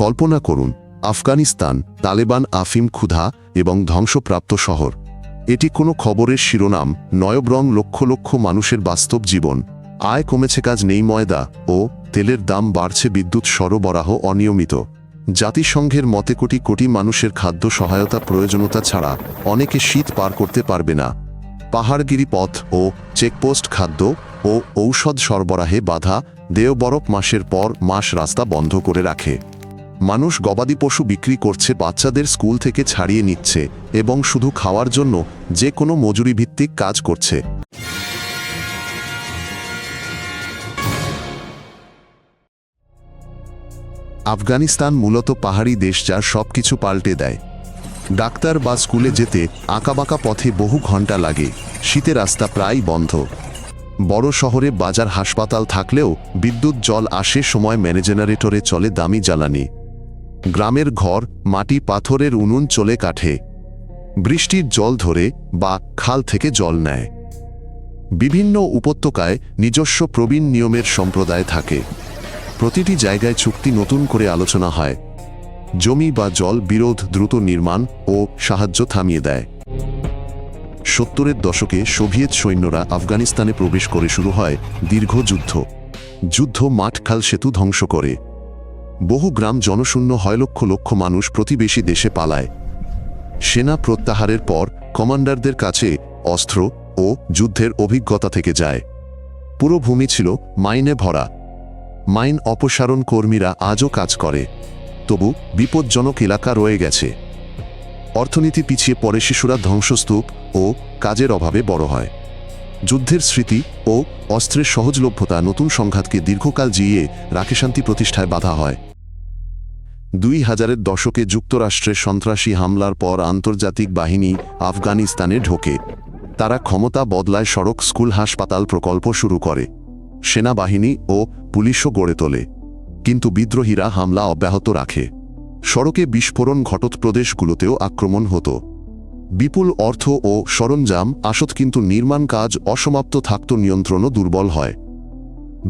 কল্পনা করুন, আফগানিস্তান, তালেবান আফিম ক্ষুধা এবং ধ্বংসপ্রাপ্ত শহর। এটি কোনো খবরের শিরোনাম নয়, বরং লক্ষ লক্ষ মানুষের বাস্তব জীবন। আয় কমেছে, কাজ নেই, ময়দা ও তেলের দাম বাড়ছে, বিদ্যুৎ সরবরাহ অনিয়মিত। জাতিসংঘের মতে কোটি কোটি মানুষের খাদ্য সহায়তা প্রয়োজনীয়তা ছাড়া অনেকে শীত পার করতে পারবে না। পাহাড়গিরি পথ ও চেকপোস্ট খাদ্য ও ঔষধ সরবরাহে বাধা দেয়, বরফ মাসের পর মাস রাস্তা বন্ধ করে রাখে। মানুষ গবাদি পশু বিক্রি করছে, বাচ্চাদের স্কুল থেকে ছাড়িয়ে নিচ্ছে এবং শুধু খাওয়ার জন্য যে কোনো মজুরিভিত্তিক কাজ করছে। আফগানিস্তান মূলত পাহাড়ি দেশ, যা সবকিছু পাল্টে দেয়। ডাক্তার বা স্কুলে যেতে আঁকাবাঁকা পথে বহু ঘন্টা লাগে, শীতে রাস্তা প্রায় বন্ধ। বড় শহরে বাজার হাসপাতাল থাকলেও বিদ্যুৎ জল আসে সময় মেনে, জেনারেটরে চলে দামি জ্বালানি। গ্রামের ঘর মাটি পাথরের, উনুন চলে কাঠে। বৃষ্টির জল ধরে বা খাল থেকে জল নেয়। বিভিন্ন উপত্যকায় নিজস্ব প্রবীণ নিয়মের সম্প্রদায় থাকে। প্রতিটি জায়গায় চুক্তি নতুন করে আলোচনা হয়। জমি বা জল বিরোধ দ্রুত নির্মাণ ও সাহায্য থামিয়ে দেয়। 70-এর দশকে সোভিয়েত সৈন্যরা আফগানিস্তানে প্রবেশ করে শুরু হয় দীর্ঘ যুদ্ধ। যুদ্ধ মাঠ, খাল, সেতু ধ্বংস করে। বহু গ্রাম জনশূন্য হয়, লক্ষ লক্ষ মানুষ প্রতিবেশী দেশে পালায়। সেনা প্রত্যাহারের পর কমান্ডারদের কাছে অস্ত্র ও যুদ্ধের অভিজ্ঞতা থেকে যায়। পুরো ভূমি ছিল মাইনে ভরা। মাইন অপসারণ কর্মীরা আজও কাজ করে, তবু বিপজ্জনক এলাকা রয়ে গেছে। অর্থনীতি পিছিয়ে পড়ে, শিশুরা ধ্বংসস্তূপ ও কাজের অভাবে বড় হয়। যুদ্ধের স্মৃতি ও অস্ত্রের সহজলভ্যতা নতুন সংঘাতকে দীর্ঘকাল জিইয়ে রাখে, শান্তি প্রতিষ্ঠায় বাধা হয়। 2000-এর দশকে যুক্তরাষ্ট্রের সন্ত্রাসী হামলার পর আন্তর্জাতিক বাহিনী আফগানিস্তানে ঢোকে। তারা ক্ষমতা বদলায়, সড়ক, স্কুল, হাসপাতাল প্রকল্প শুরু করে। সেনাবাহিনী ও পুলিশও গড়ে তোলে। কিন্তু বিদ্রোহীরা হামলা অব্যাহত রাখে। সড়কে বিস্ফোরণ ঘটত, প্রদেশগুলোতেও আক্রমণ হতো। বিপুল অর্থ ও সরঞ্জাম আসত, কিন্তু নির্মাণ কাজ অসমাপ্ত থাকত, নিয়ন্ত্রণও দুর্বল হয়।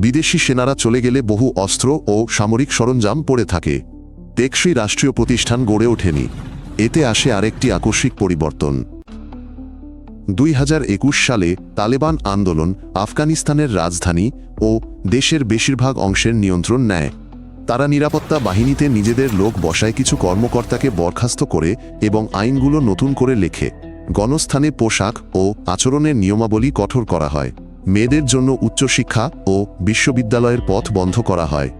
বিদেশি সেনারা চলে গেলে বহু অস্ত্র ও সামরিক সরঞ্জাম পড়ে থাকে। টেকসই রাষ্ট্রীয় প্রতিষ্ঠান গড়ে ওঠেনি। এতে আসে আরেকটি আকস্মিক পরিবর্তন। 2021 সালে তালেবান আন্দোলন আফগানিস্তানের রাজধানী ও দেশের বেশিরভাগ অংশের নিয়ন্ত্রণ নেয়। তারা নিরাপত্তা বাহিনীতে নিজেদের লোক বসায়, কিছু কর্মকর্তাকে বরখাস্ত করে এবং আইনগুলো নতুন করে লেখে। গণস্থানে পোশাক ও আচরণের নিয়মাবলী কঠোর করা হয়। মেয়েদের জন্য উচ্চশিক্ষা ও বিশ্ববিদ্যালয়ের পথ বন্ধ করা হয়।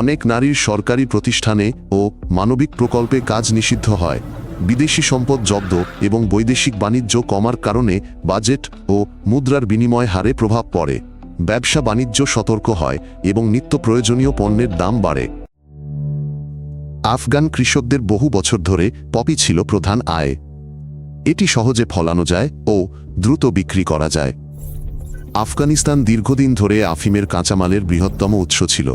অনেক নারীর সরকারি প্রতিষ্ঠানে ও মানবিক প্রকল্পে কাজ নিষিদ্ধ হয়। বিদেশি সম্পদ জব্দ এবং বৈদেশিক বাণিজ্য কমার কারণে বাজেট ও মুদ্রার বিনিময় হারে প্রভাব পড়ে। ব্যবসা বাণিজ্য সতর্ক হয় এবং নিত্য প্রয়োজনীয় পণ্যের দাম বাড়ে। আফগান কৃষকদের বহু বছর ধরে পপি ছিল প্রধান আয়। এটি সহজে ফলানো যায় ও দ্রুত বিক্রি করা যায়। আফগানিস্তান দীর্ঘদিন ধরে আফিমের কাঁচামালের বৃহত্তম উৎস ছিল।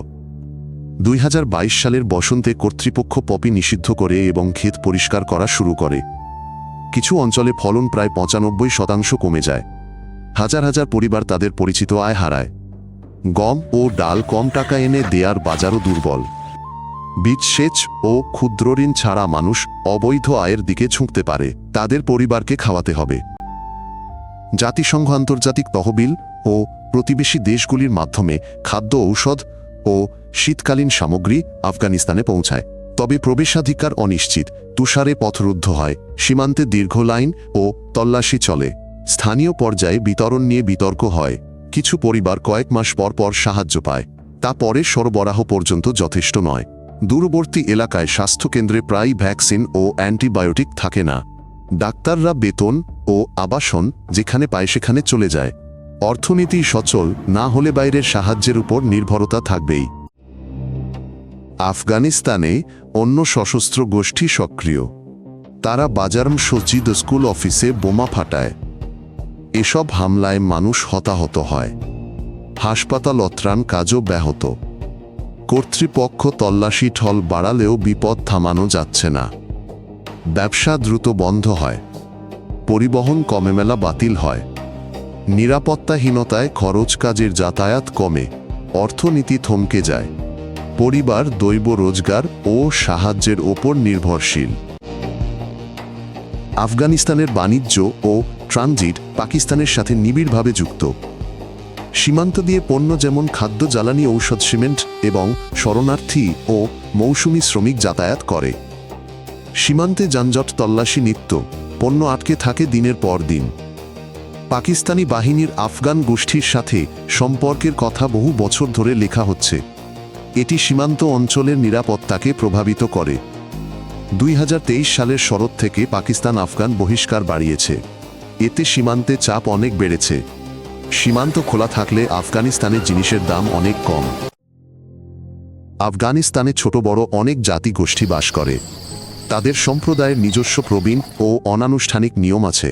2022 সালের বসন্তে কর্তৃপক্ষ পপি নিষিদ্ধ করে এবং ক্ষেত পরিষ্কার করা শুরু করে। কিছু অঞ্চলে ফলন প্রায় 95% কমে যায়। হাজার হাজার পরিবার তাদের পরিচিত আয় হারায়। গম ও ডাল কম টাকা এনে দেয়ার বাজারও দুর্বল। বীজ সেচ ও ক্ষুদ্র ঋণ ছাড়া মানুষ অবৈধ আয়ের দিকে ঝুঁকতে পারে। তাদের পরিবারকে খাওয়াতে হবে। জাতিসংঘ আন্তর্জাতিক তহবিল ও প্রতিবেশী দেশগুলির মাধ্যমে খাদ্য, ঔষধ ও শীতকালীন সামগ্রী আফগানিস্তানে পৌঁছায়। তবে প্রবেশাধিকার অনিশ্চিত। তুষারে পথরুদ্ধ হয়। সীমান্তে দীর্ঘ লাইন ও তল্লাশি চলে। স্থানীয় পর্যায়ে বিতরণ নিয়ে বিতর্ক হয়। কিছু পরিবার কয়েক মাস পর পর সাহায্য পায়। তা পরে সরবরাহ পর্যন্ত যথেষ্ট নয়। দূরবর্তী এলাকায় স্বাস্থ্যকেন্দ্রে প্রায় ভ্যাকসিন ও অ্যান্টিবায়োটিক থাকে না। ডাক্তাররা বেতন ও আবাসন যেখানে পায় সেখানে চলে যায়। অর্থনীতি সচল না হলে বাইরের সাহায্যের উপর নির্ভরতা থাকবেই। আফগানিস্তানে অন্য সশস্ত্র গোষ্ঠী সক্রিয়। তারা বাজার, মসজিদ, স্কুল, অফিসে বোমা ফাটায়। এসব হামলায় মানুষ হতাহত হয়। হাসপাতাল ও ত্রাণ কাজও ব্যাহত। কর্তৃপক্ষ তল্লাশি ঢল বাড়ালেও বিপদ থামানো যাচ্ছে না। ব্যবসা দ্রুত বন্ধ হয়। পরিবহন কমে, মেলা বাতিল হয়। নিরাপত্তাহীনতায় খরচ, কাজের যাতায়াত কমে। অর্থনীতি থমকে যায়। পরিবার দৈব রোজগার ও সাহায্যের ওপর নির্ভরশীল। আফগানিস্তানের বাণিজ্য ও ট্রানজিট পাকিস্তানের সাথে নিবিড়ভাবে যুক্ত। সীমান্ত দিয়ে পণ্য যেমন খাদ্য, জ্বালানি, ঔষধ, সিমেন্ট এবং শরণার্থী ও মৌসুমি শ্রমিক যাতায়াত করে। সীমান্তে যানজট, তল্লাশি নিত্য, পণ্য আটকে থাকে দিনের পর দিন। পাকিস্তানি বাহিনীর আফগান গোষ্ঠীর সাথে সম্পর্কের কথা বহু বছর ধরে লেখা হচ্ছে। এটি সীমান্ত অঞ্চলের নিরাপত্তাকে প্রভাবিত করে। 2023 সালের শরৎ থেকে পাকিস্তান আফগান বহিষ্কার বাড়িয়েছে। এতে সীমান্তে চাপ অনেক বেড়েছে। সীমান্ত খোলা থাকলে আফগানিস্তানের জিনিসের দাম অনেক কম। আফগানিস্তানে ছোট বড় অনেক জাতি গোষ্ঠী বাস করে। তাদের সম্প্রদায়ের নিজস্ব প্রবীণ ও অনানুষ্ঠানিক নিয়ম আছে।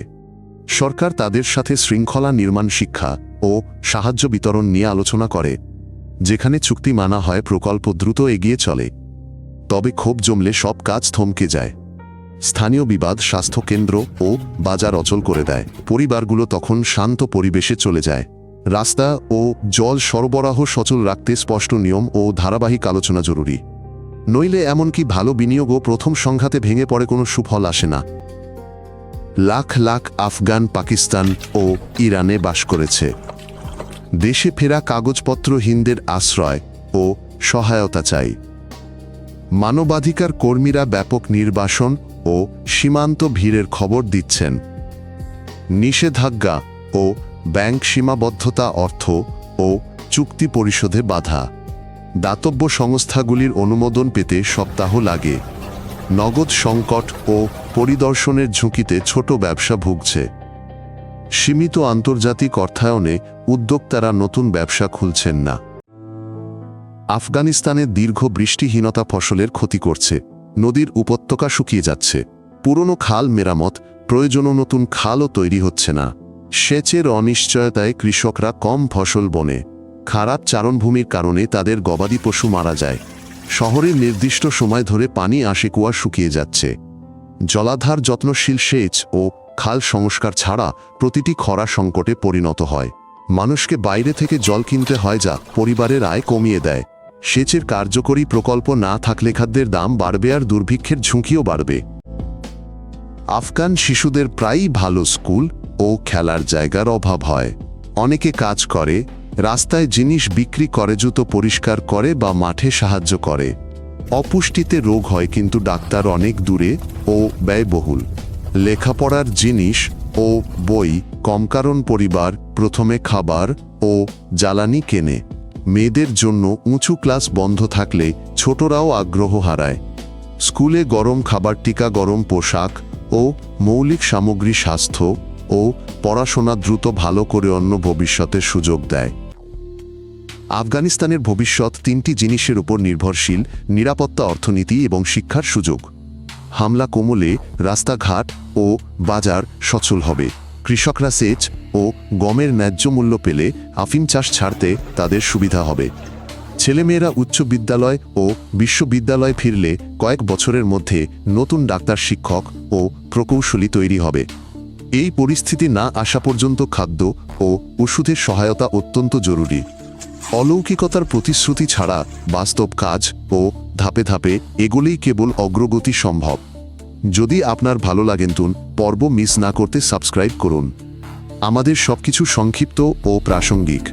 সরকার তাদের সাথে শৃঙ্খলা নির্মাণ, শিক্ষা ও সাহায্য বিতরণ নিয়ে আলোচনা করে। যেখানে চুক্তি মানা হয়, প্রকল্প দ্রুত এগিয়ে চলে। তবে ক্ষোভ জমলে সব কাজ থমকে যায়। স্থানীয় বিবাদ স্বাস্থ্য কেন্দ্র ও বাজার অচল করে দেয়। পরিবারগুলো তখন শান্ত পরিবেশে চলে যায়। রাস্তা ও জল সরবরাহ সচল রাখতে স্পষ্ট নিয়ম ও ধারাবাহিক আলোচনা জরুরি। নইলে এমনকি ভালো বিনিয়োগও প্রথম সংঘাতে ভেঙে পড়ে, কোনো সুফল আসে না। লাখ লাখ আফগান পাকিস্তান ও ইরানে বাস করেছে। দেশে ফেরা কাগজপত্রহীনদের আশ্রয় ও সহায়তা চাই। মানবাধিকার কর্মীরা ব্যাপক নির্বাসন ও সীমান্ত ভিড়ের খবর দিচ্ছেন। নিষেধাজ্ঞা ও ব্যাংক সীমাবদ্ধতা, অর্থ ও চুক্তি পরিশোধে বাধা। দাতব্য সংস্থাগুলির অনুমোদন পেতে সপ্তাহ লাগে। নগদ সংকট ও পরিদর্শনের ঝুঁকিতে ছোট ব্যবসা ভুগছে। সীমিত আন্তর্জাতিক অর্থায়নে উদ্যোক্তারা নতুন ব্যবসা খুলছেন না। আফগানিস্তানে দীর্ঘ বৃষ্টিহীনতা ফসলের ক্ষতি করছে। নদীর উপত্যকা শুকিয়ে যাচ্ছে। পুরনো খাল মেরামত, প্রয়োজনীয় নতুন খালও তৈরি হচ্ছে না। সেচের অনিশ্চয়তায় কৃষকরা কম ফসল বনে। খারাপ চারণভূমির কারণে তাদের গবাদি পশু মারা যায়। শহরের নির্দিষ্ট সময় ধরে পানি আসে, কুয়া শুকিয়ে যাচ্ছে। জলাধার যত্নশীল সেচ ও খাল সংস্কার ছাড়া প্রতিটি খরা সংকটে পরিণত হয়। মানুষকে বাইরে থেকে জল কিনতে হয়, যা পরিবারের আয় কমিয়ে দেয়। সেচের কার্যকরী প্রকল্প না থাকলে খাদ্যের দাম বাড়বে আর দুর্ভিক্ষের ঝুঁকিও বাড়বে। আফগান শিশুদের প্রায়ই ভালো স্কুল ও খেলার জায়গার অভাব হয়। অনেকে কাজ করে, রাস্তায় জিনিস বিক্রি করে, জুতো পরিষ্কার করে বা মাঠে সাহায্য করে। অপুষ্টিতে রোগ হয়, কিন্তু ডাক্তার অনেক দূরে ও ব্যয়বহুল। লেখাপড়ার জিনিস ও বই কম, কারণ পরিবার প্রথমে খাবার ও জ্বালানি কেনে। মেয়েদের জন্য উঁচু ক্লাস বন্ধ থাকলে ছোটরাও আগ্রহ হারায়। স্কুলে গরম খাবার, টিকা, গরম পোশাক ও মৌলিক সামগ্রী স্বাস্থ্য ও পড়াশোনা দ্রুত ভালো করে অন্য ভবিষ্যতের সুযোগ দেয়। আফগানিস্তানের ভবিষ্যৎ তিনটি জিনিসের উপর নির্ভরশীল: নিরাপত্তা, অর্থনীতি এবং শিক্ষার সুযোগ। হামলা কমলে রাস্তাঘাট ও বাজার সচল হবে। কৃষকরা সেচ ও গমের ন্যায্য মূল্য পেলে আফিম চাষ ছাড়তে তাদের সুবিধা হবে। ছেলেমেয়েরা উচ্চ বিদ্যালয় ও বিশ্ববিদ্যালয়ে ফিরলে কয়েক বছরের মধ্যে নতুন ডাক্তার, শিক্ষক ও প্রকৌশলী তৈরি হবে। এই পরিস্থিতি না আসা পর্যন্ত খাদ্য ও ওষুধের সহায়তা অত্যন্ত জরুরি। অলৌকিকতার প্রতিশ্রুতি ছাড়া বাস্তব কাজ ও ধাপে ধাপে এগুলোই কেবল অগ্রগতি সম্ভব। যদি আপনার ভালো লাগেন, পর্ব মিস না করতে সাবস্ক্রাইব করুন। আমাদের সবকিছু সংক্ষিপ্ত ও প্রাসঙ্গিক।